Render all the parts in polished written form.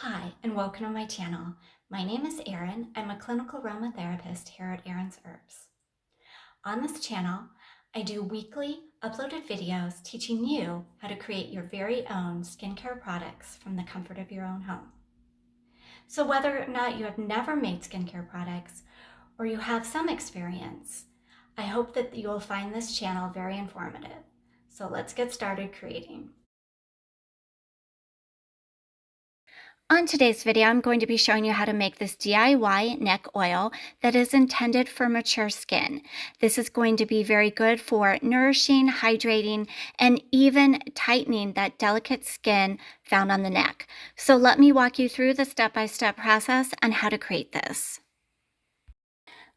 Hi, and welcome to my channel. My name is Erin. I'm a clinical aromatherapist here at Erin's Herbs. On this channel, I do weekly uploaded videos teaching you how to create your very own skincare products from the comfort of your own home. So whether or not you have never made skincare products or you have some experience, I hope that you will find this channel very informative. So let's get started creating. On today's video, I'm going to be showing you how to make this DIY neck oil that is intended for mature skin. This is going to be very good for nourishing, hydrating, and even tightening that delicate skin found on the neck. So let me walk you through the step-by-step process on how to create this.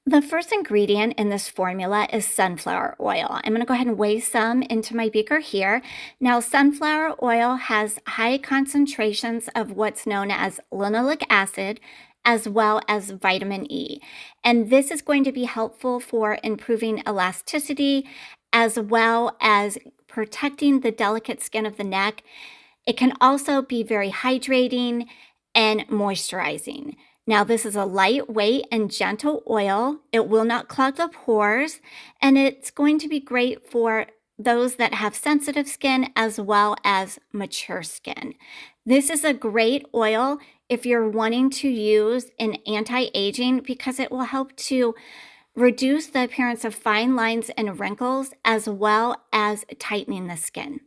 The first ingredient in this formula is sunflower oil. I'm going to go ahead and weigh some into my beaker here. Now, sunflower oil has high concentrations of what's known as linoleic acid, as well as vitamin E. And this is going to be helpful for improving elasticity, as well as protecting the delicate skin of the neck. It can also be very hydrating and moisturizing. Now, this is a lightweight and gentle oil. It will not clog the pores, and it's going to be great for those that have sensitive skin as well as mature skin. This is a great oil if you're wanting to use in anti-aging because it will help to reduce the appearance of fine lines and wrinkles as well as tightening the skin.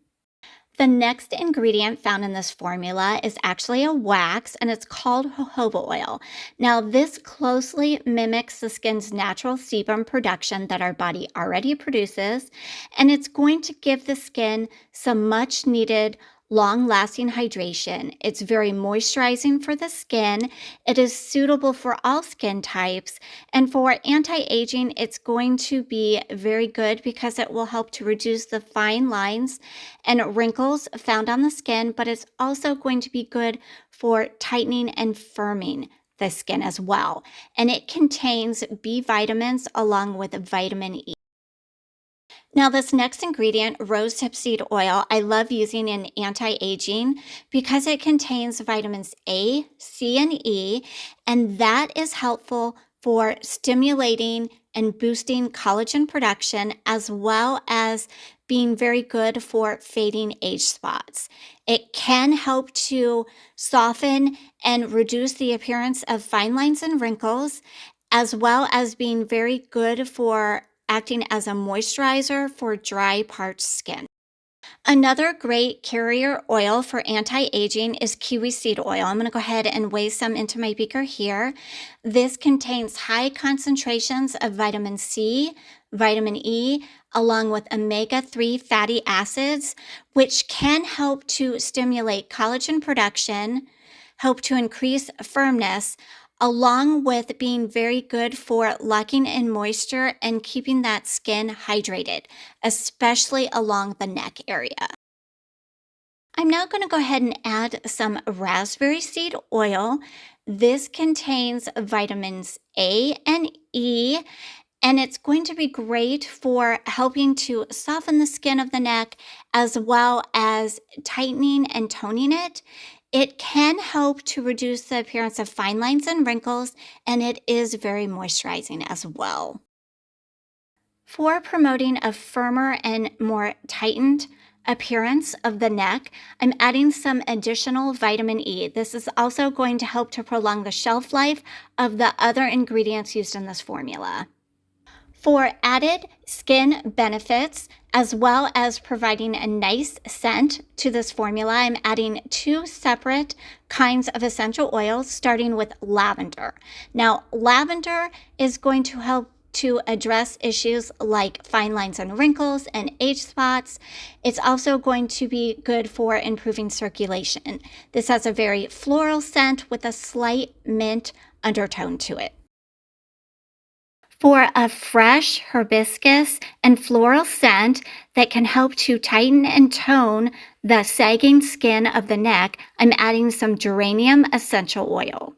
The next ingredient found in this formula is actually a wax, and it's called jojoba oil. Now, this closely mimics the skin's natural sebum production that our body already produces, and it's going to give the skin some much needed long-lasting hydration. It's very moisturizing for the skin. It is suitable for all skin types, and for anti-aging, it's going to be very good because it will help to reduce the fine lines and wrinkles found on the skin, but it's also going to be good for tightening and firming the skin as well. And it contains B vitamins along with vitamin E. Now, this next ingredient, rosehip seed oil, I love using in anti-aging because it contains vitamins A, C, and E, and that is helpful for stimulating and boosting collagen production, as well as being very good for fading age spots. It can help to soften and reduce the appearance of fine lines and wrinkles, as well as being very good for acting as a moisturizer for dry, parched skin. Another great carrier oil for anti-aging is kiwi seed oil. I'm going to go ahead and weigh some into my beaker here. This contains high concentrations of vitamin C, vitamin E, along with omega-3 fatty acids, which can help to stimulate collagen production, help to increase firmness, along with being very good for locking in moisture and keeping that skin hydrated, especially along the neck area. I'm now going to go ahead and add some raspberry seed oil. This contains vitamins A and E, and it's going to be great for helping to soften the skin of the neck as well as tightening and toning it. It can help to reduce the appearance of fine lines and wrinkles, and it is very moisturizing as well. For promoting a firmer and more tightened appearance of the neck, I'm adding some additional vitamin E. This is also going to help to prolong the shelf life of the other ingredients used in this formula. For added skin benefits, as well as providing a nice scent to this formula, I'm adding 2 separate kinds of essential oils, starting with lavender. Now, lavender is going to help to address issues like fine lines and wrinkles and age spots. It's also going to be good for improving circulation. This has a very floral scent with a slight mint undertone to it. For a fresh hibiscus and floral scent that can help to tighten and tone the sagging skin of the neck, I'm adding some geranium essential oil.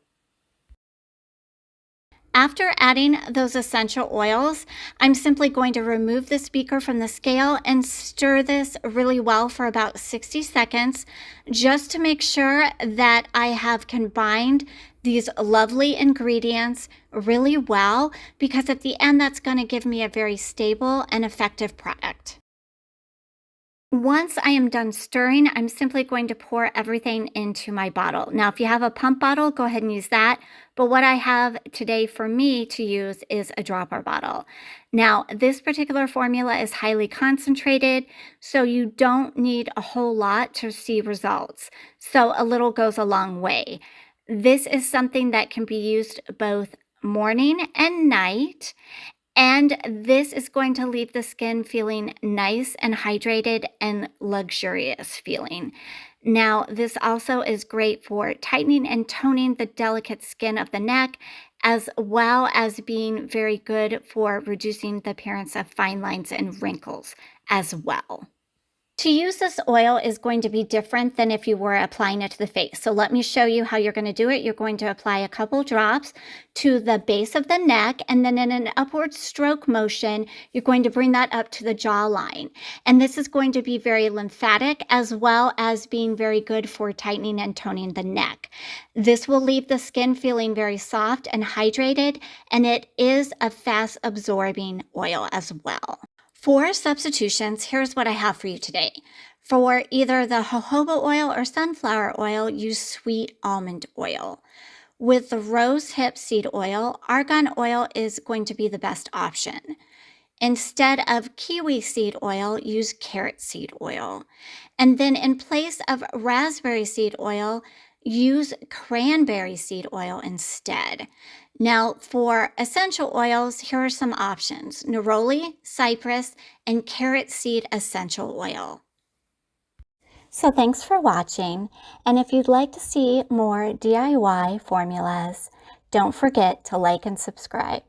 After adding those essential oils, I'm simply going to remove the speaker from the scale and stir this really well for about 60 seconds just to make sure that I have combined these lovely ingredients really well, because at the end that's going to give me a very stable and effective product. Once I am done stirring, I'm simply going to pour everything into my bottle. Now, if you have a pump bottle, go ahead and use that. But what I have today for me to use is a dropper bottle. Now, this particular formula is highly concentrated, so you don't need a whole lot to see results. So a little goes a long way. This is something that can be used both morning and night. And this is going to leave the skin feeling nice and hydrated and luxurious feeling. Now, this also is great for tightening and toning the delicate skin of the neck, as well as being very good for reducing the appearance of fine lines and wrinkles as well. To use this oil is going to be different than if you were applying it to the face. So let me show you how you're going to do it. You're going to apply a couple drops to the base of the neck, and then in an upward stroke motion, you're going to bring that up to the jawline. And this is going to be very lymphatic, as well as being very good for tightening and toning the neck. This will leave the skin feeling very soft and hydrated, and it is a fast absorbing oil as well. For substitutions, here's what I have for you today. For either the jojoba oil or sunflower oil, use sweet almond oil. With the rose hip seed oil, argan oil is going to be the best option. Instead of kiwi seed oil, use carrot seed oil. And then in place of raspberry seed oil, use cranberry seed oil instead. Now, for essential oils, here are some options: neroli, cypress, and carrot seed essential oil. So thanks for watching, and if you'd like to see more DIY formulas, don't forget to like and subscribe.